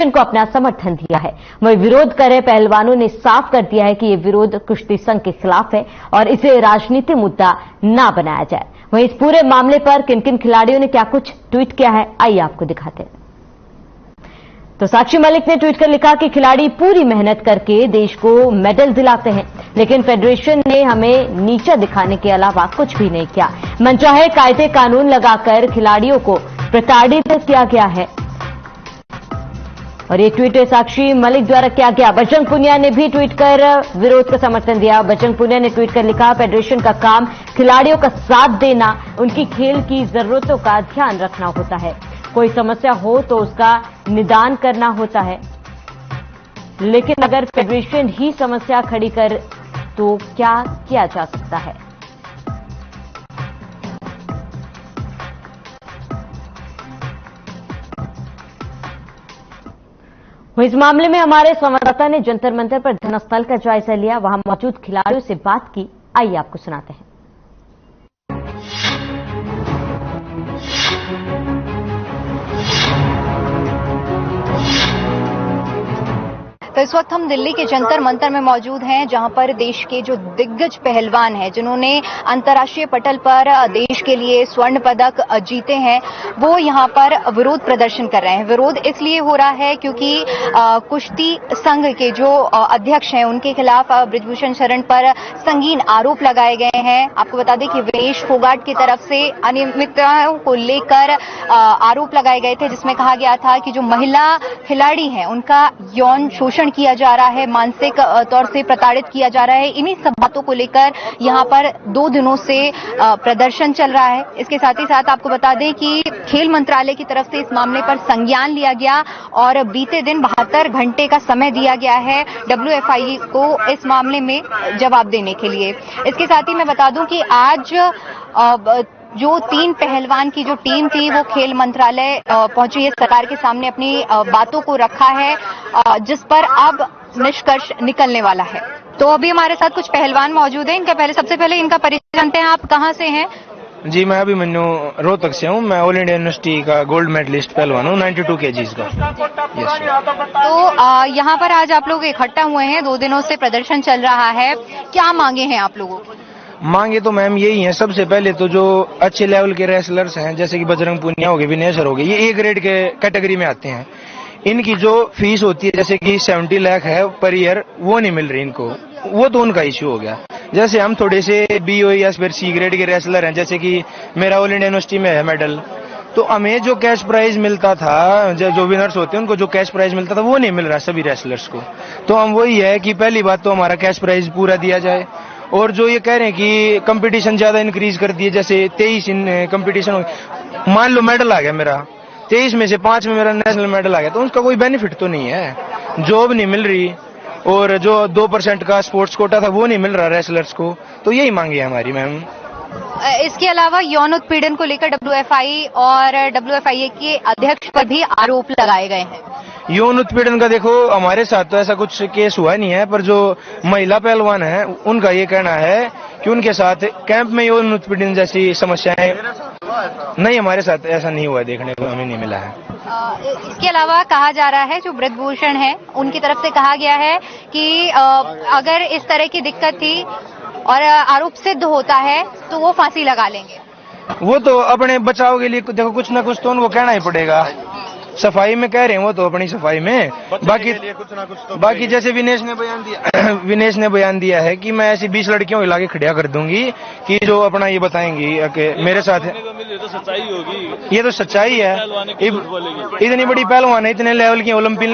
को अपना समर्थन दिया है। वही विरोध कर रहे पहलवानों ने साफ कर दिया है कि ये विरोध कुश्ती संघ के खिलाफ है और इसे राजनीतिक मुद्दा ना बनाया जाए। वहीं इस पूरे मामले पर किन किन खिलाड़ियों ने क्या कुछ ट्वीट किया है, आइए आपको दिखाते हैं। तो साक्षी मलिक ने ट्वीट कर लिखा कि खिलाड़ी पूरी मेहनत करके देश को मेडल दिलाते हैं, लेकिन फेडरेशन ने हमें नीचा दिखाने के अलावा कुछ भी नहीं किया। मनचाहे कायदे कानून लगाकर खिलाड़ियों को प्रताड़ित किया गया है। और ये ट्वीट साक्षी मलिक द्वारा किया गया। बजरंग पुनिया ने भी ट्वीट कर विरोध का समर्थन दिया। बजरंग पुनिया ने ट्वीट कर लिखा, फेडरेशन का काम खिलाड़ियों का साथ देना, उनकी खेल की जरूरतों का ध्यान रखना होता है। कोई समस्या हो तो उसका निदान करना होता है, लेकिन अगर फेडरेशन ही समस्या खड़ी कर तो क्या किया जा सकता है। इस मामले में हमारे संवाददाता ने जंतर मंतर पर धरनास्थल का जायजा लिया, वहां मौजूद खिलाड़ियों से बात की। आइए आपको सुनाते हैं। तो इस वक्त हम दिल्ली के जंतर मंतर में मौजूद हैं, जहां पर देश के जो दिग्गज पहलवान हैं, जिन्होंने अंतर्राष्ट्रीय पटल पर देश के लिए स्वर्ण पदक जीते हैं, वो यहां पर विरोध प्रदर्शन कर रहे हैं। विरोध इसलिए हो रहा है क्योंकि कुश्ती संघ के जो अध्यक्ष हैं, उनके खिलाफ बृजभूषण शरण पर संगीन आरोप लगाए गए हैं। आपको बता दें कि विनेश फोगाट की तरफ से अनियमितताओं को लेकर आरोप लगाए गए थे, जिसमें कहा गया था कि जो महिला खिलाड़ी हैं, उनका यौन शोषण किया जा रहा है, मानसिक तौर से प्रताड़ित किया जा रहा है। इन्हीं सब बातों को लेकर यहां पर 2 दिनों से प्रदर्शन चल रहा है। इसके साथ ही साथ आपको बता दें कि खेल मंत्रालय की तरफ से इस मामले पर संज्ञान लिया गया और बीते दिन 72 घंटे का समय दिया गया है WFI को इस मामले में जवाब देने के लिए। इसके साथ ही मैं बता दूं कि आज जो 3 पहलवान की जो टीम थी, वो खेल मंत्रालय पहुंची है, सरकार के सामने अपनी बातों को रखा है, जिस पर अब निष्कर्ष निकलने वाला है। तो अभी हमारे साथ कुछ पहलवान मौजूद हैं। सबसे पहले इनका परिचय जानते हैं। आप कहां से हैं? जी, मैं अभिमन्यु रोहतक से हूँ। मैं ऑल इंडिया यूनिवर्सिटी का गोल्ड मेडलिस्ट पहलवान हूँ, 92 kgs का। तो यहाँ पर आज आप लोग इकट्ठा हुए हैं, 2 दिनों से प्रदर्शन चल रहा है, क्या मांगे हैं आप लोगों की? मांगे तो मैम यही है। सबसे पहले तो जो अच्छे लेवल के रेसलर्स हैं, जैसे कि बजरंग पुनिया हो गए, विनेश हो गए, ये A ग्रेड के कैटेगरी में आते हैं। इनकी जो फीस होती है, जैसे कि 70 लाख है पर ईयर, वो नहीं मिल रही इनको। वो तो उनका इश्यू हो गया। जैसे हम थोड़े से BO या फिर C ग्रेड के रेसलर हैं, जैसे कि मेरा ऑल इंडिया यूनिवर्सिटी में है मेडल, तो हमें जो कैश प्राइज मिलता था, जो विनर्स होते हैं उनको जो कैश प्राइज मिलता था, वो नहीं मिल रहा सभी रेसलर्स को। तो हम वही है कि पहली बात तो हमारा कैश प्राइज पूरा दिया जाए, और जो ये कह रहे हैं कि कंपटीशन ज्यादा इंक्रीज कर दिए, जैसे 23 कंपटीशन हो, मान लो मेडल आ गया मेरा 23 में से 5 में मेरा नेशनल मेडल आ गया, तो उसका कोई बेनिफिट तो नहीं है। जॉब नहीं मिल रही, और जो 2% का स्पोर्ट्स कोटा था वो नहीं मिल रहा रेसलर्स को। तो यही मांगी है हमारी मैम। इसके अलावा यौन उत्पीड़न को लेकर WFI और WFIA के अध्यक्ष पर भी आरोप लगाए गए हैं। यौन उत्पीड़न का देखो, हमारे साथ तो ऐसा कुछ केस हुआ नहीं है, पर जो महिला पहलवान है उनका ये कहना है कि उनके साथ कैंप में यौन उत्पीड़न जैसी समस्याएं नहीं, हमारे साथ ऐसा नहीं हुआ, देखने को हमें नहीं मिला है। इसके अलावा कहा जा रहा है, जो बृजभूषण है उनकी तरफ से कहा गया है कि अगर इस तरह की दिक्कत थी और आरोप सिद्ध होता है तो वो फांसी लगा लेंगे। वो तो अपने बचाव के लिए देखो, कुछ ना कुछ तो उनको कहना ही पड़ेगा। सफाई में कह रहे हैं वो तो अपनी सफाई में, बाकी जैसे विनेश ने बयान दिया है कि मैं ऐसी 20 लड़कियों को लाके खड़िया कर दूंगी कि जो अपना ये बताएंगी कि मेरे साथ है। तो सच्चाई होगी, ये तो सच्चाई है। इतनी बड़ी पहलवान है, इतने लेवल की ओलंपिक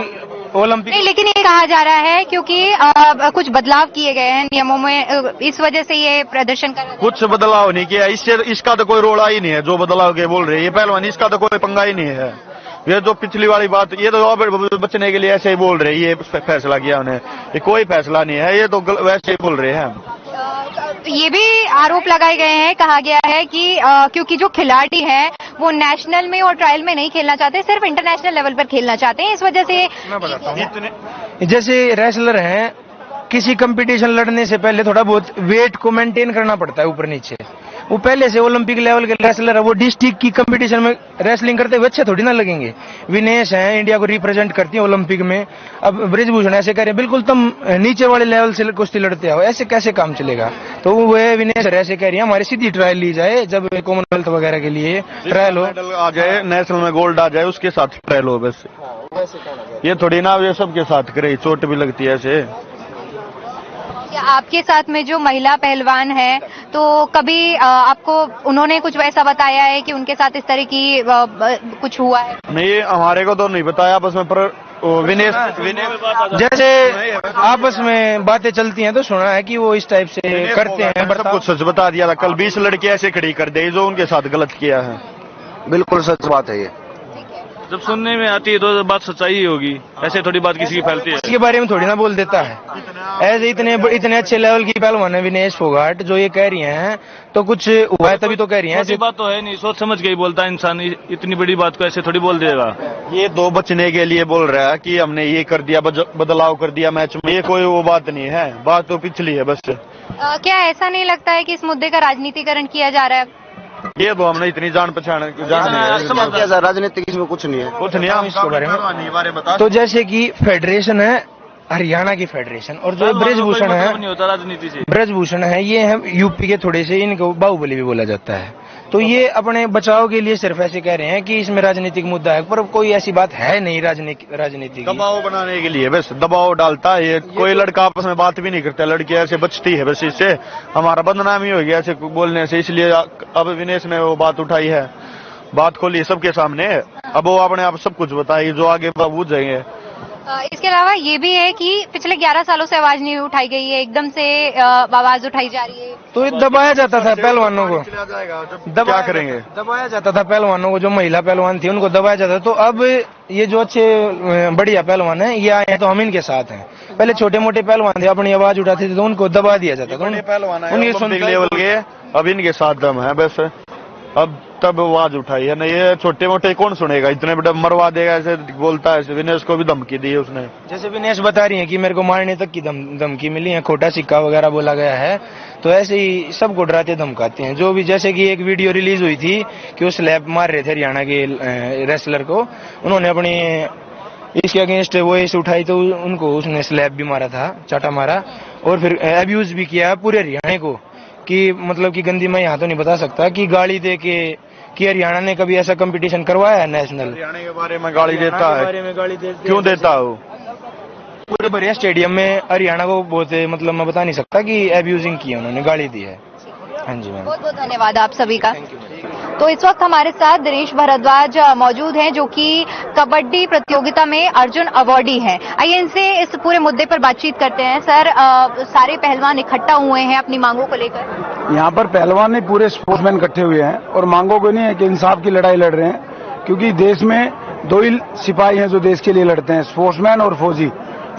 नहीं, लेकिन ये कहा जा रहा है क्योंकि कुछ बदलाव किए गए हैं नियमों में, इस वजह से ये प्रदर्शन कर। कुछ बदलाव नहीं किया, इसका तो कोई रोड़ा ही नहीं है। जो बदलाव के बोल रहे हैं ये पहलवान, इसका तो कोई पंगा ही नहीं है। ये जो पिछली वाली बात, ये तो बचने के लिए ऐसे ही बोल रहे हैं, ये फैसला किया उन्हें, ये कोई फैसला नहीं है, ये तो वैसे ही बोल रहे हैं। ये भी आरोप लगाए गए हैं, कहा गया है कि क्योंकि जो खिलाड़ी हैं वो नेशनल में और ट्रायल में नहीं खेलना चाहते, सिर्फ इंटरनेशनल लेवल पर खेलना चाहते हैं, इस वजह से। मैं बताता हूँ, जैसे रेसलर हैं, किसी कंपटीशन लड़ने से पहले थोड़ा बहुत वेट को मेंटेन करना पड़ता है ऊपर नीचे। वो पहले से ओलंपिक लेवल के रेसलर है, वो डिस्ट्रिक्ट की कंपटीशन में रेसलिंग करते हुए अच्छे थोड़ी ना लगेंगे। विनेश हैं, इंडिया को रिप्रेजेंट करती है ओलंपिक में। अब ब्रिजभूषण ऐसे कह रहे हैं बिल्कुल तुम नीचे वाले लेवल से कुश्ती लड़ते हो, ऐसे कैसे काम चलेगा। तो वो विनेश ऐसे कह रही है हमारी सीधी ट्रायल ली जाए, जब कॉमनवेल्थ वगैरह के लिए ट्रायल हो, मेडल आ जाए, नेशनल में गोल्ड आ जाए, उसके साथ ट्रायल हो। बस ये थोड़ी ना ये सबके साथ करे, चोट भी लगती है ऐसे। आपके साथ में जो महिला पहलवान है, तो कभी आपको उन्होंने कुछ वैसा बताया है कि उनके साथ इस तरह की कुछ हुआ है? नहीं, हमारे को तो नहीं बताया आपस में, पर विनेश जैसे आपस में बातें चलती हैं तो सुना है कि वो इस टाइप से करते हैं। सब कुछ सच बता दिया था। कल 20 लड़के ऐसे खड़ी कर दे जो उनके साथ गलत किया है। बिल्कुल सच बात है ये। जब सुनने में आती है तो बात सच्चाई ही होगी, ऐसे थोड़ी बात किसी की फैलती है। इसके बारे में थोड़ी ना बोल देता है। ऐसे इतने अच्छे लेवल की पहलवान है विनेश फोगाट, जो ये कह रही हैं तो कुछ हुआ है तभी तो कह रही हैं। ऐसी बात तो है नहीं, सोच समझ के ही बोलता है इंसान, इतनी बड़ी बात को ऐसे थोड़ी बोल देगा। ये दो बचने के लिए बोल रहा है कि हमने ये कर दिया, बदलाव कर दिया मैच में। ये कोई वो बात नहीं है, बात तो पिछली है बस। क्या ऐसा नहीं लगता है कि इस मुद्दे का राजनीतिकरण किया जा रहा है? ये तो हमने इतनी जान पहचान राजनीतिक इसमें कुछ नहीं है। कुछ नहीं है इसके बारे में। तो जैसे कि फेडरेशन है हरियाणा की फेडरेशन, और जो ब्रिजभूषण है, नहीं होता राजनीति से। ब्रिजभूषण है ये है यूपी के थोड़े से, इनको बाहुबली भी बोला जाता है। तो ये अपने बचाव के लिए सिर्फ ऐसे कह रहे हैं कि इसमें राजनीतिक मुद्दा है, पर कोई ऐसी बात है नहीं राजनीति। दबाव बनाने के लिए बस दबाव डालता है ये। कोई लड़का आपस में बात भी नहीं करता, लड़की ऐसे बचती है बस। इससे हमारा बदनामी हो गया ऐसे बोलने से, इसलिए अब विनेश ने वो बात उठाई है, बात खोली सबके सामने। अब वो अपने आप सब कुछ बताएगी, जो आगे बूझ जाएंगे। इसके अलावा ये भी है कि पिछले 11 सालों से आवाज नहीं उठाई गई है, एकदम से आवाज उठाई जा रही है। तो दबाया जाता था पहलवानों को, क्या करेंगे? दबाया जाता था पहलवानों को, जो महिला पहलवान थी उनको दबाया जाता। तो अब ये जो अच्छे बढ़िया पहलवान हैं ये आए हैं तो हम इनके साथ हैं। पहले छोटे मोटे पहलवान थे, अपनी आवाज उठाते थे तो उनको दबा दिया जाता था। उनके लेवल के अब इनके साथ दम है बस। अब तब आवाज उठाई है ना, ये छोटे मोटे कौन सुनेगा, इतने बड़े मरवा देगा ऐसे बोलता है। विनेश को भी धमकी दी है उसने। जैसे विनेश बता रही है कि मेरे को मारने तक की धमकी मिली है, खोटा सिक्का वगैरह बोला गया है। तो ऐसे ही सबको डराते धमकाते हैं। जो भी, जैसे कि एक वीडियो रिलीज हुई थी कि वो स्लैब मार रहे थे हरियाणा के रेसलर को, उन्होंने अपनी इसके अगेंस्ट वॉइस उठाई तो उनको उसने स्लैब भी मारा था, चाटा मारा, और फिर अब्यूज भी किया पूरे हरियाणा को। कि मतलब कि गंदी मैं यहाँ तो नहीं बता सकता कि गाली दे के, कि हरियाणा ने कभी ऐसा कंपटीशन करवाया है नेशनल। हरियाणा के बारे में गाली देता है, क्यों देता है? पूरे भरिया स्टेडियम में हरियाणा को बहुत, मतलब मैं बता नहीं सकता कि अब्यूजिंग की है उन्होंने, गाली दी है। हाँ जी मैम, बहुत बहुत धन्यवाद आप सभी का। तो इस वक्त हमारे साथ दिनेश भारद्वाज मौजूद हैं, जो कि कबड्डी प्रतियोगिता में अर्जुन अवार्डी हैं। आइए इनसे इस पूरे मुद्दे पर बातचीत करते हैं। सर, सारे पहलवान इकट्ठा हुए हैं अपनी मांगों को लेकर। यहाँ पर पहलवान नहीं, पूरे स्पोर्ट्समैन इकट्ठे हुए हैं और मांगों को नहीं है कि इंसाफ की लड़ाई लड़ रहे हैं, क्योंकि देश में दो ही सिपाही हैं जो देश के लिए लड़ते हैं, स्पोर्ट्समैन और फौजी।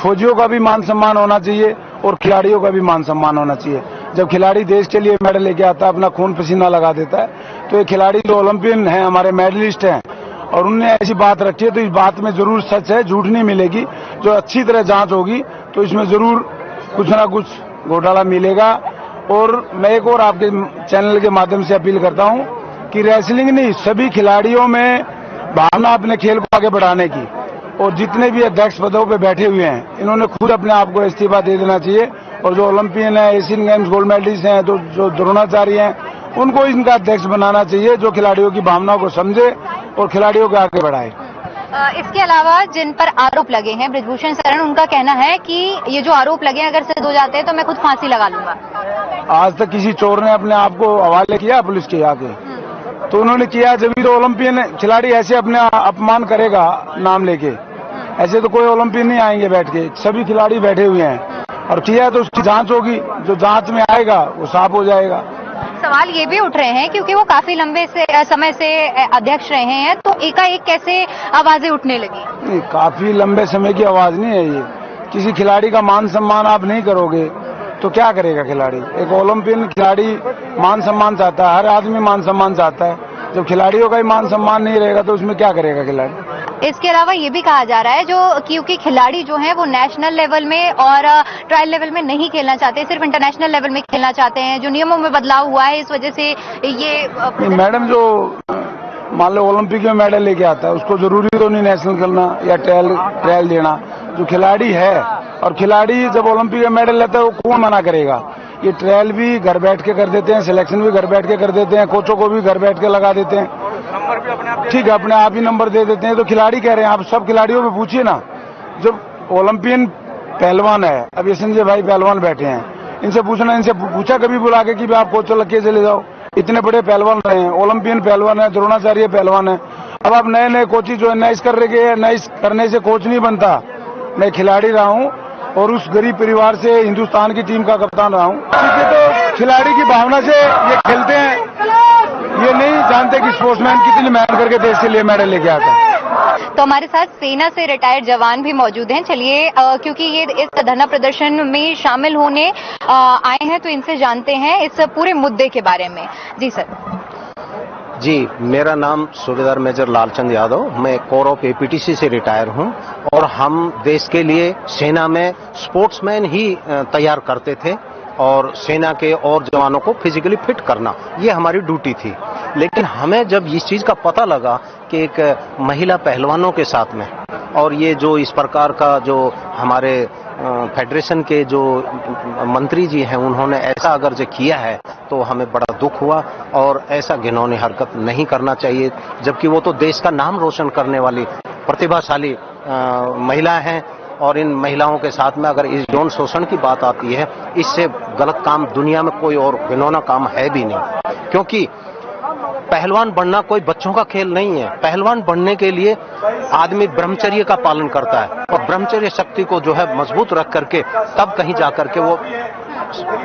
फौजियों का भी मान सम्मान होना चाहिए और खिलाड़ियों का भी मान सम्मान होना चाहिए। जब खिलाड़ी देश के लिए मेडल लेके आता है, अपना खून पसीना लगा देता है, तो ये खिलाड़ी जो ओलंपियन हैं, हमारे मेडलिस्ट हैं, और उनने ऐसी बात रखी है तो इस बात में जरूर सच है, झूठ नहीं मिलेगी। जो अच्छी तरह जांच होगी तो इसमें जरूर कुछ ना कुछ घोटाला मिलेगा। और मैं एक और आपके चैनल के माध्यम से अपील करता हूं कि रेसलिंग नहीं, सभी खिलाड़ियों में भावना अपने खेल को आगे बढ़ाने की, और जितने भी अध्यक्ष पदों पे बैठे हुए हैं इन्होंने खुद अपने आप को इस्तीफा दे देना चाहिए। और जो ओलंपियन है, एशियन गेम्स गोल्ड मेडलिस्ट हैं, तो जो द्रोणाचार्य हैं, उनको इनका अध्यक्ष बनाना चाहिए, जो खिलाड़ियों की भावनाओं को समझे और खिलाड़ियों को आगे बढ़ाए। इसके अलावा जिन पर आरोप लगे हैं, ब्रिजभूषण शरण, उनका कहना है कि ये जो आरोप लगे अगर सिद्ध हो जाते हैं तो मैं खुद फांसी लगा लूंगा। आज तक किसी चोर ने अपने आप को हवाले किया पुलिस के आगे? तो उन्होंने किया, जब भी तो ओलंपियन खिलाड़ी ऐसे अपने अपमान करेगा नाम लेके, ऐसे तो कोई ओलंपियन नहीं आएंगे बैठ के। सभी खिलाड़ी बैठे हुए हैं और किया तो उसकी जांच होगी, जो जांच में आएगा वो साफ हो जाएगा। सवाल ये भी उठ रहे हैं क्योंकि वो काफी लंबे समय से अध्यक्ष रहे हैं, तो एकाएक कैसे आवाजें उठने लगी? नहीं, काफी लंबे समय की आवाज नहीं है ये। किसी खिलाड़ी का मान सम्मान आप नहीं करोगे तो क्या करेगा खिलाड़ी? एक ओलंपियन खिलाड़ी मान सम्मान चाहता है, हर आदमी मान सम्मान चाहता है। जब खिलाड़ियों का ही मान सम्मान नहीं रहेगा तो उसमें क्या करेगा खिलाड़ी? इसके अलावा ये भी कहा जा रहा है जो क्योंकि खिलाड़ी जो हैं वो नेशनल लेवल में और ट्रायल लेवल में नहीं खेलना चाहते, सिर्फ इंटरनेशनल लेवल में खेलना चाहते हैं, जो नियमों में बदलाव हुआ है इस वजह से ये मैडम जो मान लो ओलंपिक में मेडल लेके आता है उसको जरूरी तो नहीं नेशनल खेलना या ट्रायल देना। जो खिलाड़ी है और खिलाड़ी जब ओलंपिक में मेडल लेता है वो कौन मना करेगा। ये ट्रायल भी घर बैठ के कर देते हैं, सिलेक्शन भी घर बैठ के कर देते हैं, कोचों को भी घर बैठ के लगा देते हैं, ठीक है अपने आप ही नंबर दे देते हैं। तो खिलाड़ी कह रहे हैं, आप सब खिलाड़ियों में पूछिए ना, जब ओलंपियन पहलवान है, अब ये संजय भाई पहलवान बैठे हैं, इनसे पूछना, इनसे पूछा कभी बुला के कि आप कोच लग के चले जाओ, इतने बड़े पहलवान रहे हैं, ओलंपियन पहलवान है, द्रोणाचार्य पहलवान है। अब आप नए नए कोचिज जो है नए कर रहे हैं, नए करने से कोच नहीं बनता। मैं खिलाड़ी रहा हूँ और उस गरीब परिवार से हिंदुस्तान की टीम का कप्तान रहा हूँ। ठीक है, तो खिलाड़ी की भावना से ये खेलते हैं, ये नहीं जानते कि स्पोर्ट्समैन कितनी मेहनत करके देश के लिए मेडल लेके आता है। तो हमारे साथ सेना से रिटायर्ड जवान भी मौजूद हैं। चलिए क्योंकि ये इस धरना प्रदर्शन में शामिल होने आए हैं तो इनसे जानते हैं इस पूरे मुद्दे के बारे में। जी सर। जी, मेरा नाम सूबेदार मेजर लालचंद यादव, मैं कोर ऑफ एपीटीसी से रिटायर हूं और हम देश के लिए सेना में स्पोर्ट्समैन ही तैयार करते थे और सेना के और जवानों को फिजिकली फिट करना ये हमारी ड्यूटी थी। लेकिन हमें जब इस चीज का पता लगा कि एक महिला पहलवानों के साथ में और ये जो इस प्रकार का जो हमारे फेडरेशन के जो मंत्री जी हैं उन्होंने ऐसा अगर जो किया है तो हमें बड़ा दुख हुआ और ऐसा घिनौनी हरकत नहीं करना चाहिए, जबकि वो तो देश का नाम रोशन करने वाली प्रतिभाशाली महिला हैं। और इन महिलाओं के साथ में अगर इस यौन शोषण की बात आती है, इससे गलत काम दुनिया में कोई और घिनौना काम है भी नहीं। क्योंकि पहलवान बनना कोई बच्चों का खेल नहीं है। पहलवान बनने के लिए आदमी ब्रह्मचर्य का पालन करता है और ब्रह्मचर्य शक्ति को जो है मजबूत रख करके तब कहीं जाकर के वो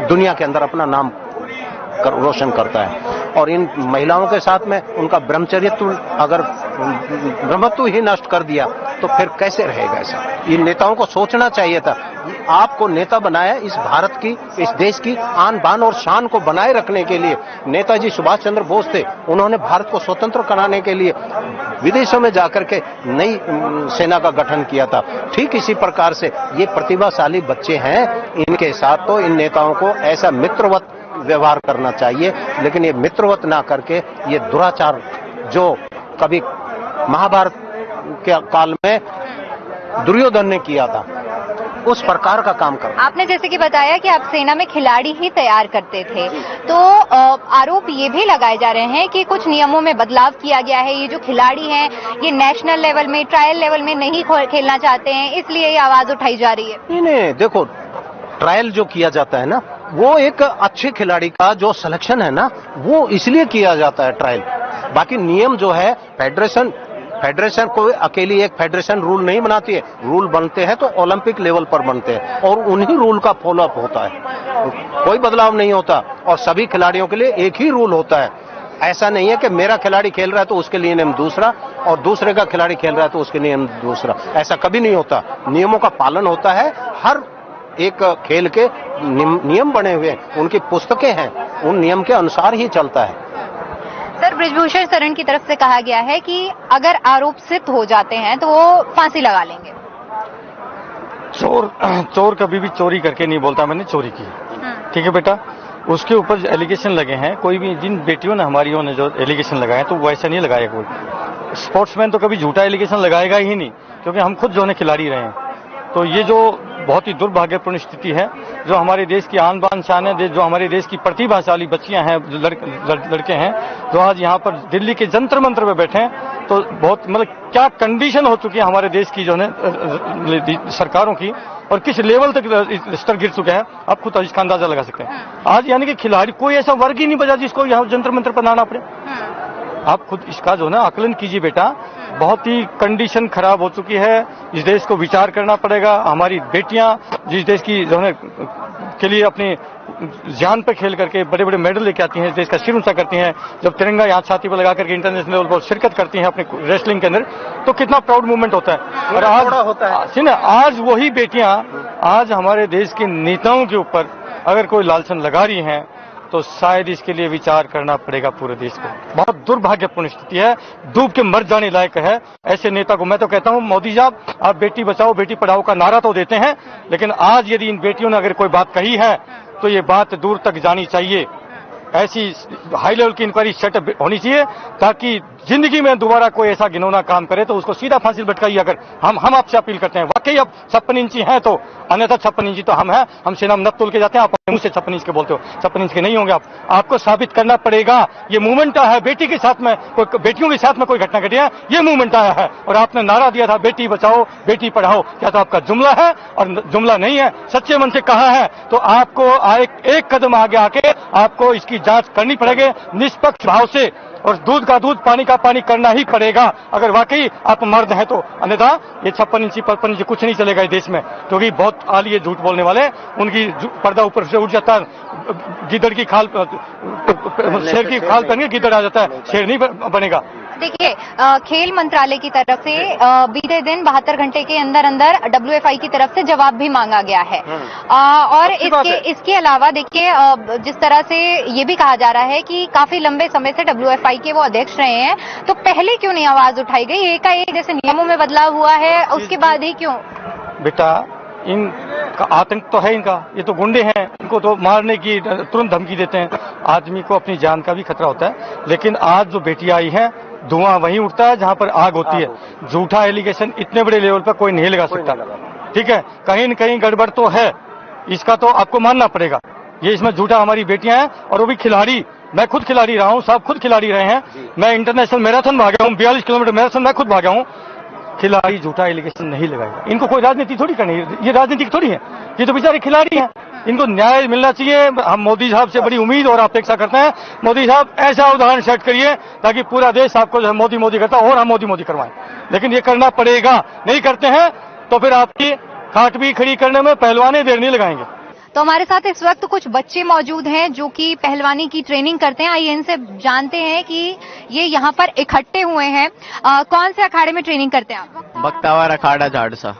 दुनिया के अंदर अपना नाम रोशन करता है। और इन महिलाओं के साथ में उनका ब्रह्मचर्यत्व अगर ब्रह्मत्व ही नष्ट कर दिया तो फिर कैसे रहेगा ऐसा। इन नेताओं को सोचना चाहिए था। आपको नेता बनाया इस भारत की, इस देश की आन बान और शान को बनाए रखने के लिए। नेताजी सुभाष चंद्र बोस थे, उन्होंने भारत को स्वतंत्र कराने के लिए विदेशों में जाकर के नई सेना का गठन किया था। ठीक इसी प्रकार से ये प्रतिभाशाली बच्चे हैं, इनके साथ तो इन नेताओं को ऐसा मित्रवत व्यवहार करना चाहिए, लेकिन ये मित्रवत ना करके ये दुराचार जो कभी महाभारत के काल में दुर्योधन ने किया था उस प्रकार का काम कर। आपने जैसे कि बताया कि आप सेना में खिलाड़ी ही तैयार करते थे, तो आरोप ये भी लगाए जा रहे हैं कि कुछ नियमों में बदलाव किया गया है। ये जो खिलाड़ी हैं ये नेशनल लेवल में, ट्रायल लेवल में नहीं खेलना चाहते हैं, इसलिए ये आवाज उठाई जा रही है। नहीं, देखो ट्रायल जो किया जाता है ना, वो एक अच्छे खिलाड़ी का जो सिलेक्शन है ना, वो इसलिए किया जाता है ट्रायल। बाकी नियम जो है फेडरेशन को अकेली एक फेडरेशन रूल नहीं बनाती है। रूल बनते हैं तो ओलंपिक लेवल पर बनते हैं और उन्हीं रूल का फॉलोअप होता है, कोई बदलाव नहीं होता और सभी खिलाड़ियों के लिए एक ही रूल होता है। ऐसा नहीं है कि मेरा खिलाड़ी खेल रहा है तो उसके लिए नियम दूसरा और दूसरे का खिलाड़ी खेल रहा है तो उसके नियम दूसरा। ऐसा कभी नहीं होता। नियमों का पालन होता है। हर एक खेल के नियम बने हुए, उनकी पुस्तकें हैं, उन नियम के अनुसार ही चलता है। सर, बृजभूषण शरण की तरफ से कहा गया है कि अगर आरोप सिद्ध हो जाते हैं तो वो फांसी लगा लेंगे। चोर कभी भी चोरी करके नहीं बोलता मैंने चोरी की। ठीक है बेटा, उसके ऊपर एलिगेशन लगे हैं, कोई भी जिन बेटियों ने हमारियों ने जो एलिगेशन लगाए तो वो ऐसा नहीं लगाया। कोई स्पोर्ट्समैन तो कभी झूठा एलिगेशन लगाएगा ही नहीं, क्योंकि हम खुद जो है खिलाड़ी रहे हैं। तो ये जो बहुत ही दुर्भाग्यपूर्ण स्थिति है, जो हमारे देश की आन बान शान है, जो हमारे देश की प्रतिभाशाली बच्चियां हैं, जो लड़के हैं, जो आज यहाँ पर दिल्ली के जंतर मंतर पे बैठे हैं, तो बहुत मतलब क्या कंडीशन हो चुकी है हमारे देश की जो है सरकारों की, और किस लेवल तक स्तर गिर चुके हैं, आप खुद इसका अंदाजा लगा सकते हैं। आज यानी कि खिलाड़ी कोई ऐसा वर्ग ही नहीं बचा जिसको यहाँ जंतर मंतर पर लाना पड़े। आप खुद इसका जो है ना आकलन कीजिए बेटा, बहुत ही कंडीशन खराब हो चुकी है। इस देश को विचार करना पड़ेगा। हमारी बेटियां जिस देश की जो है के लिए अपनी जान पे खेल करके बड़े बड़े मेडल लेके आती हैं, देश का सिर ऊंचा करती हैं, जब तिरंगा यहाँ छाती पर लगा करके इंटरनेशनल लेवल पर शिरकत करती हैं अपने रेसलिंग के अंदर, तो कितना प्राउड मूवमेंट होता है। और आज वही बेटियां आज हमारे देश के नेताओं के ऊपर अगर कोई लालसन लगा रही हैं तो शायद इसके लिए विचार करना पड़ेगा पूरे देश को। बहुत दुर्भाग्यपूर्ण स्थिति है, डूब के मर जाने लायक है। ऐसे नेता को मैं तो कहता हूं, मोदी साहब आप बेटी बचाओ बेटी पढ़ाओ का नारा तो देते हैं, लेकिन आज यदि इन बेटियों ने अगर कोई बात कही है तो ये बात दूर तक जानी चाहिए। ऐसी हाई लेवल की इंक्वायरी सेटअप होनी चाहिए ताकि जिंदगी में दोबारा कोई ऐसा घिनौना काम करे तो उसको सीधा फांसी लटकाइए। अगर हम आपसे अपील करते हैं, वाकई अब 56 इंची हैं तो, अन्यथा 56 इंची तो हम हैं, हम सेना में नब तोल के जाते हैं, आप मुंह से 56 इंच के बोलते हो, 56 इंच के नहीं होंगे आप। आपको साबित करना पड़ेगा ये मूवमेंट आया है, बेटी के साथ में कोई, बेटियों के साथ में कोई घटना घटी है, ये मूवमेंट आया है। और आपने नारा दिया था बेटी बचाओ बेटी पढ़ाओ, क्या तो आपका जुमला है? और जुमला नहीं है, सच्चे मन से कहा है तो आपको एक कदम आगे आके आपको इसकी जांच करनी पड़ेगी निष्पक्ष भाव से, और दूध का दूध पानी का पानी करना ही पड़ेगा अगर वाकई आप मर्द हैं तो। अन्यथा ये 56 इंची 55 इंची कुछ नहीं चलेगा इस देश में, क्योंकि बहुत आली झूठ बोलने वाले, उनकी पर्दा ऊपर से उठ जाता है, गिद्दड़ की खाल शेर की खाल पहन के गिद्दड़ आ जाता है, शेर नहीं बनेगा। देखिए, खेल मंत्रालय की तरफ से बीते दिन 72 घंटे के अंदर अंदर WFI की तरफ से जवाब भी मांगा गया है। और इसके अलावा देखिए, जिस तरह से ये भी कहा जा रहा है कि काफी लंबे समय से WFI के वो अध्यक्ष रहे हैं, तो पहले क्यों नहीं आवाज उठाई गई? एकाएक जैसे नियमों में बदलाव हुआ है उसके बाद ही क्यों? बेटा, इनका आतंक तो है, इनका ये तो गुंडे हैं, इनको तो मारने की तुरंत धमकी देते हैं, आदमी को अपनी जान का भी खतरा होता है। लेकिन आज जो बेटी आई है, धुआं वहीं उठता है जहां पर आग होती है। झूठा एलिगेशन इतने बड़े लेवल पर कोई नहीं लगा सकता, ठीक है? कहीं न कहीं गड़बड़ तो है, इसका तो आपको मानना पड़ेगा। ये इसमें झूठा, हमारी बेटियां हैं और वो भी खिलाड़ी, मैं खुद खिलाड़ी रहा हूं, सब खुद खिलाड़ी रहे हैं, मैं इंटरनेशनल मैराथन भागा हूं, 42 किलोमीटर मैराथन मैं खुद भागा हूं। खिलाड़ी झूठा एलिगेशन नहीं लगाएगा, इनको कोई राजनीति थोड़ी करनी है, ये राजनीति थोड़ी है, ये तो बेचारे खिलाड़ी हैं, इनको न्याय मिलना चाहिए। हम मोदी साहब से बड़ी उम्मीद और अपेक्षा करते हैं, मोदी साहब ऐसा उदाहरण सेट करिए ताकि पूरा देश आपको मोदी मोदी करता और हम मोदी मोदी करवाएं। लेकिन ये करना पड़ेगा, नहीं करते हैं तो फिर आपकी खाट भी खड़ी करने में पहलवाने देर नहीं लगाएंगे। तो हमारे साथ इस वक्त कुछ बच्चे मौजूद हैं जो कि पहलवानी की ट्रेनिंग करते हैं। आइए इनसे जानते हैं कि ये यहाँ पर इकट्ठे हुए हैं, कौन से अखाड़े में ट्रेनिंग करते हैं आप? बख्तावर अखाड़ा झाड़सा।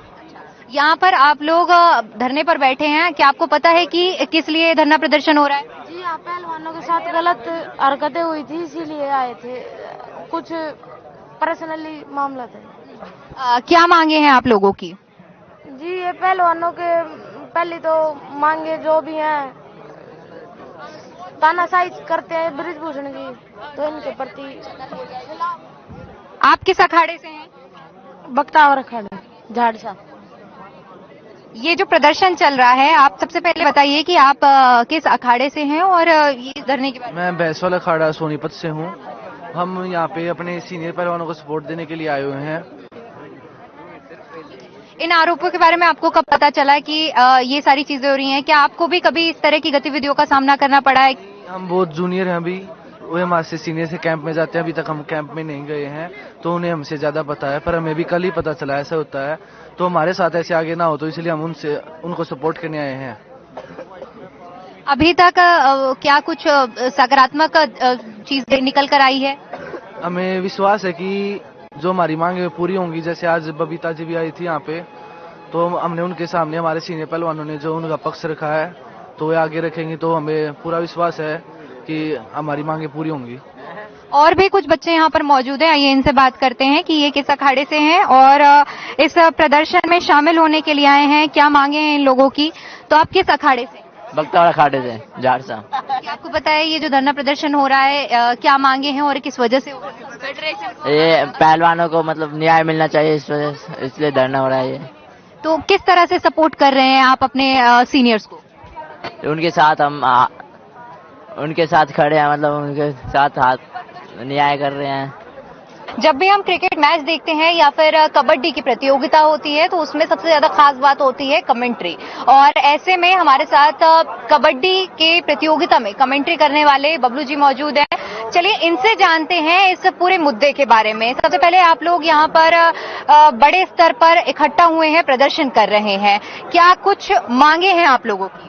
यहाँ पर आप लोग धरने पर बैठे हैं, क्या आपको पता है कि किस लिए धरना प्रदर्शन हो रहा है? जी हाँ, पहलवानों के साथ गलत हरकतें हुई थी, इसीलिए आए थे, कुछ पर्सनली मामला था। क्या मांगे हैं आप लोगों की? जी, ये पहलवानों के पहले तो मांगे जो भी हैं, तानाशाही करते हैं ब्रिजभूषण की, तो इनके प्रति। आप किस अखाड़े से हैं? बख्तावर अखाड़ा झाड़सा। ये जो प्रदर्शन चल रहा है, आप सबसे पहले बताइए कि आप किस अखाड़े से हैं और ये धरने के बारे में। मैं बैसवाल अखाड़ा सोनीपत से हूँ। हम यहाँ पे अपने सीनियर पहलवानों को सपोर्ट देने के लिए आए हुए हैं। इन आरोपों के बारे में आपको कब पता चला कि ये सारी चीजें हो रही हैं? क्या आपको भी कभी इस तरह की गतिविधियों का सामना करना पड़ा है? हम बहुत जूनियर हैं अभी, वो हमारे से सीनियर से कैंप में जाते हैं, अभी तक हम कैंप में नहीं गए हैं, तो उन्हें हमसे ज्यादा पता है, पर हमें भी कल ही पता चला ऐसा होता है, तो हमारे साथ ऐसे आगे ना हो, तो इसलिए हम उनको सपोर्ट करने आए हैं। अभी तक क्या कुछ सकारात्मक चीज निकल कर आई है? हमें विश्वास है कि जो हमारी मांगे पूरी होंगी। जैसे आज बबीता जी भी आई थी यहाँ पे, तो हमने उनके सामने, हमारे सीनियर पहलवानों ने जो उनका पक्ष रखा है, तो वे आगे रखेंगे, तो हमें पूरा विश्वास है कि हमारी मांगे पूरी होंगी। और भी कुछ बच्चे यहाँ पर मौजूद हैं, आइए इनसे बात करते हैं कि ये किस अखाड़े से हैं और इस प्रदर्शन में शामिल होने के लिए आए हैं, क्या मांगे हैं इन लोगों की। तो आप किस अखाड़े से? बख्तावर अखाड़े से झाड़सा। आपको पता है ये जो धरना प्रदर्शन हो रहा है, क्या मांगे हैं और किस वजह से हो रहा है? फेडरेशन, ये पहलवानों को मतलब न्याय मिलना चाहिए, इस वजह से, इसलिए धरना हो रहा है ये। तो किस तरह से सपोर्ट कर रहे हैं आप अपने सीनियर्स को? उनके साथ हम उनके साथ खड़े हैं, मतलब उनके साथ हाथ न्याय कर रहे हैं। जब भी हम क्रिकेट मैच देखते हैं या फिर कबड्डी की प्रतियोगिता होती है, तो उसमें सबसे ज्यादा खास बात होती है कमेंट्री, और ऐसे में हमारे साथ कबड्डी के प्रतियोगिता में कमेंट्री करने वाले बबलू जी मौजूद हैं। चलिए इनसे जानते हैं इस पूरे मुद्दे के बारे में। सबसे पहले, आप लोग यहाँ पर बड़े स्तर पर इकट्ठा हुए हैं, प्रदर्शन कर रहे हैं, क्या कुछ मांगे हैं आप लोगों की?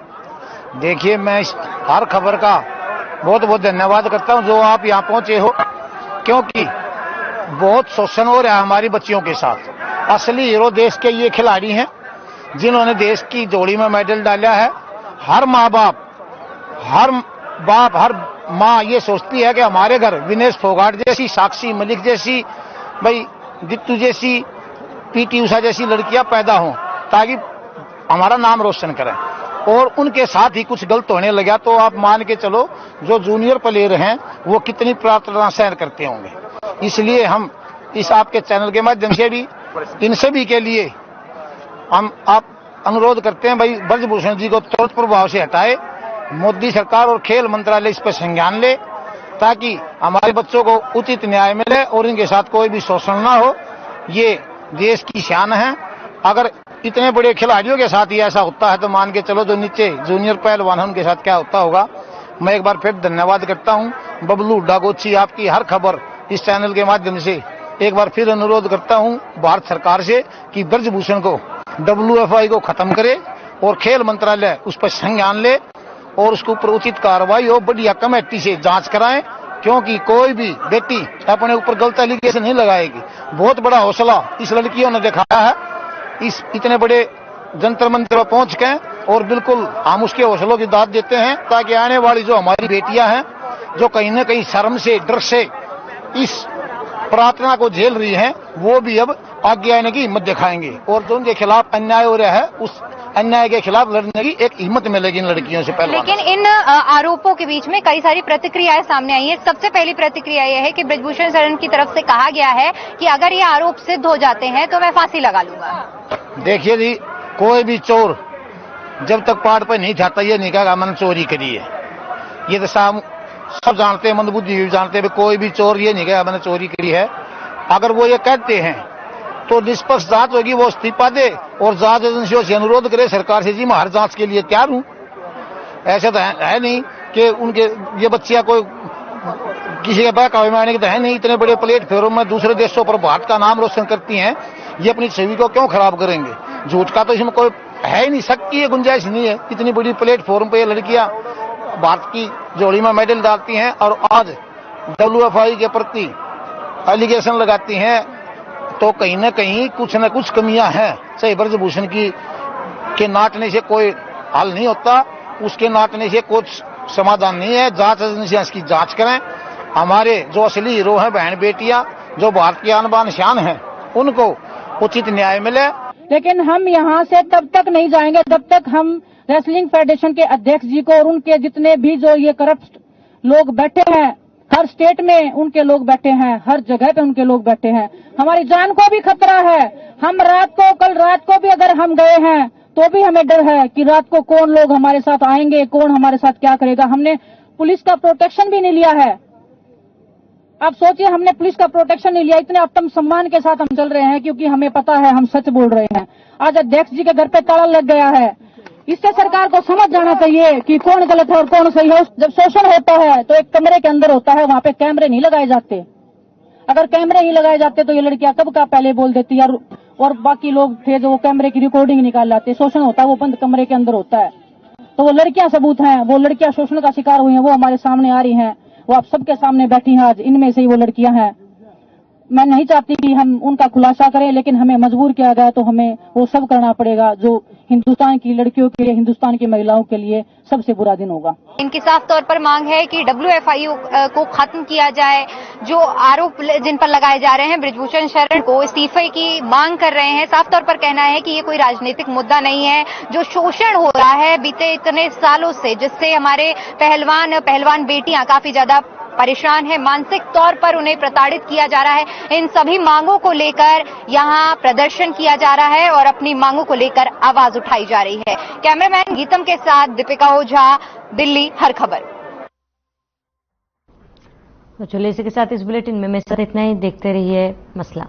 देखिए, मैं हर खबर का बहुत बहुत धन्यवाद करता हूँ जो आप यहाँ पहुंचे हो, क्योंकि बहुत शोषण हो रहा है हमारी बच्चियों के साथ। असली हीरो देश के ये खिलाड़ी हैं जिन्होंने देश की जोड़ी में मेडल डाला है। हर माँ बाप, हर बाप, हर माँ ये सोचती है कि हमारे घर विनेश फोगाट जैसी, साक्षी मलिक जैसी, भाई दीप्तु जैसी, पीटी उषा जैसी लड़कियां पैदा हों ताकि हमारा नाम रोशन करें। और उनके साथ ही कुछ गलत होने लगा तो आप मान के चलो जो जूनियर प्लेयर हैं वो कितनी प्रार्थना सहन करते होंगे। इसलिए हम इस आपके चैनल के माध्यम से भी इन सभी के लिए हम आप अनुरोध करते हैं, भाई ब्रजभूषण जी को तुरंत प्रभाव से हटाए, मोदी सरकार और खेल मंत्रालय इस पर संज्ञान ले ताकि हमारे बच्चों को उचित न्याय मिले और इनके साथ कोई भी शोषण ना हो। ये देश की शान है। अगर इतने बड़े खिलाड़ियों के साथ ही ऐसा होता है तो मान के चलो जो नीचे जूनियर पहलवान है उनके साथ क्या होता होगा। मैं एक बार फिर धन्यवाद करता हूं। बबलू डागोची आपकी हर खबर इस चैनल के माध्यम से एक बार फिर अनुरोध करता हूं भारत सरकार से कि ब्रजभूषण को WFI को खत्म करे और खेल मंत्रालय उस पर संज्ञान ले और उसके ऊपर उचित कार्रवाई हो, बढ़िया कमेटी से जांच कराएं, क्योंकि कोई भी बेटी अपने ऊपर गलत एलिगेशन नहीं लगाएगी। बहुत बड़ा हौसला इस लड़कियों ने दिखाया है, इस इतने बड़े जंतर मंतर पर पहुंच गए और बिल्कुल हम उसके हौसलों की दाद देते हैं ताकि आने वाली जो हमारी बेटियां हैं जो कहीं न कहीं शर्म से, डर से इस प्रार्थना को झेल रही हैं, वो भी अब आगे आने की हिम्मत दिखाएंगे और जो उनके खिलाफ अन्याय हो रहा है उस अन्याय के खिलाफ लड़ने की एक हिम्मत मिलेगी इन लड़कियों से। पहले लेकिन इन आरोपों के बीच में कई सारी प्रतिक्रियाएं सामने आई है। सबसे पहली प्रतिक्रिया यह है कि ब्रजभूषण शरण की तरफ से कहा गया है कि अगर ये आरोप सिद्ध हो जाते हैं तो मैं फांसी लगा लूंगा। देखिए जी, कोई भी चोर जब तक पहाड़ पर नहीं जाता ये नहीं कहेगा मैंने चोरी करी है। ये तो सब जानते हैं, मंदबुद्धि भी जानते हैं, कोई भी चोर ये नहीं कहेगा मैंने चोरी करी है। अगर वो ये कहते हैं तो निष्पक्ष जांच होगी, वो इस्तीफा दे और जांच एजेंसियों से अनुरोध करे सरकार से जी मैं हर जांच के लिए तैयार हूं। ऐसा तो है नहीं कि उनके ये बच्चियां कोई किसी के बहकावे में आने की तो है नहीं। इतने बड़े प्लेटफॉर्म में दूसरे देशों पर भारत का नाम रोशन करती हैं, ये अपनी छवि को क्यों खराब करेंगे। झूठ का तो इसमें कोई है ही नहीं, शक की गुंजाइश नहीं है। इतनी बड़ी प्लेटफॉर्म पे ये लड़कियां भारत की जोड़ी में मेडल डालती हैं और आज WFI के प्रति एलिगेशन लगाती हैं तो कहीं न कहीं कुछ न कुछ कमियां हैं। चाहे ब्रजभूषण की के नाटने से कोई हल नहीं होता, उसके नाटने से कुछ समाधान नहीं है। जांच एजेंसियां इसकी जांच करें। हमारे जो असली हीरो हैं, बहन बेटियां जो भारत की आन बान शान हैं, उनको उचित न्याय मिले। लेकिन हम यहाँ से तब तक नहीं जाएंगे जब तक हम रेसलिंग फेडरेशन के अध्यक्ष जी को और उनके जितने भी जो ये करप्ट लोग बैठे हैं, हर स्टेट में उनके लोग बैठे हैं, हर जगह पे उनके लोग बैठे हैं, हमारी जान को भी खतरा है। हम कल रात को भी अगर हम गए हैं तो भी हमें डर है कि रात को कौन लोग हमारे साथ आएंगे, कौन हमारे साथ क्या करेगा। हमने पुलिस का प्रोटेक्शन भी नहीं लिया है। आप सोचिए, हमने पुलिस का प्रोटेक्शन नहीं लिया, इतने आत्म सम्मान के साथ हम चल रहे हैं क्योंकि हमें पता है हम सच बोल रहे हैं। आज अध्यक्ष जी के घर पे ताला लग गया है। इससे सरकार को समझ जाना चाहिए कि कौन गलत है और कौन सही है। जब शोषण होता है तो एक कमरे के अंदर होता है, वहां पे कैमरे नहीं लगाए जाते। अगर कैमरे ही लगाए जाते तो ये लड़कियां कब का पहले बोल देती है और बाकी लोग थे जो वो कैमरे की रिकॉर्डिंग निकाल लाते। शोषण होता है वो बंद कमरे के अंदर होता है। तो वो लड़कियां सबूत हैं, वो लड़कियां शोषण का शिकार हुई हैं, वो हमारे सामने आ रही हैं, वो आप सबके सामने बैठी हैं। आज इनमें से ही वो लड़कियां हैं। मैं नहीं चाहती कि हम उनका खुलासा करें, लेकिन हमें मजबूर किया गया तो हमें वो सब करना पड़ेगा जो हिंदुस्तान की लड़कियों के लिए, हिंदुस्तान की महिलाओं के लिए सबसे बुरा दिन होगा। इनकी साफ तौर पर मांग है कि WFI को खत्म किया जाए। जो आरोप जिन पर लगाए जा रहे हैं, ब्रजभूषण शरण को इस्तीफे की मांग कर रहे हैं। साफ तौर पर कहना है कि ये कोई राजनीतिक मुद्दा नहीं है। जो शोषण हो रहा है बीते इतने सालों से, जिससे हमारे पहलवान बेटियां काफी ज्यादा परेशान है, मानसिक तौर पर उन्हें प्रताड़ित किया जा रहा है, इन सभी मांगों को लेकर यहां प्रदर्शन किया जा रहा है और अपनी मांगों को लेकर आवाज उठाई जा रही है। कैमरामैन गीतम के साथ दीपिका ओझा, दिल्ली हर खबर। तो चलिए इसी के साथ इस बुलेटिन में मेरे साथ इतना ही। देखते रहिए मसला।